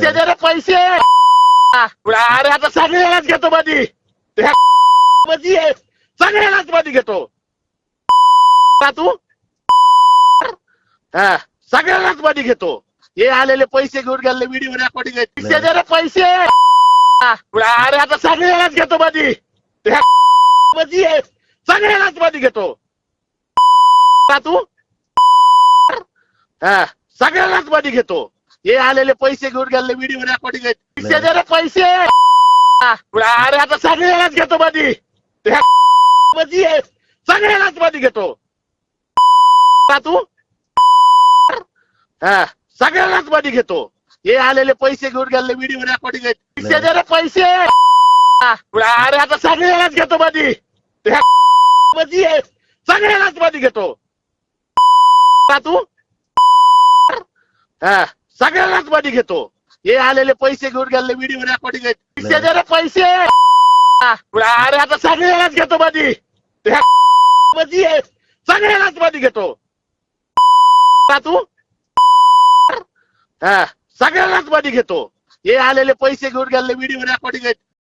पैसे दे रे पैसे. अरे आता सगळ्यालाच घेतो मध्ये मध्ये सगळ्यालाच मध्ये घेतो का तू. हा सगळ्यालाच मध्ये घेतो. हे आलेले पैसे घेऊन गेले व्हिडिओ रेकॉर्डिंग आहे. पैसे दे रे पैसे. अरे आता सगळ्यालाच घेतो मध्ये मध्ये सगळ्यालाच मध्ये घेतो का तू. हा सगळ्यालाच मध्ये घेतो. हे आलेले पैसे घेऊन गेले व्हिडिओ रेकॉर्डिंग आहे. पैसे दे रे पैसे. अरे आता सगळ्यालाच घेतो मध्ये मध्ये सगळ्यालाच मध्ये घेतो का तू. हा सगळ्यालाच मध्ये घेतो. हे आलेले पैसे घेऊन गेले व्हिडिओ रेकॉर्डिंग आहे. पैसे दे रे पैसे. अरे आता सगळ्यालाच घेतो मध्ये मध्ये सगळ्यालाच मध्ये घेतो का तू. हा सगळ्यालाच मध्ये घेतो. हे आलेले पैसे घेऊन गेले व्हिडिओ रेकॉर्डिंग आहे. पैसे दे रे पैसे. अरे आता सगळ्यालाच घेतो मध्ये मध्ये सगळ्यालाच मध्ये घेतो का तू. हा सगळ्यालाच मध्ये घेतो. हे आलेले पैसे घेऊन गेले व्हिडिओ रेकॉर्डिंग आहे.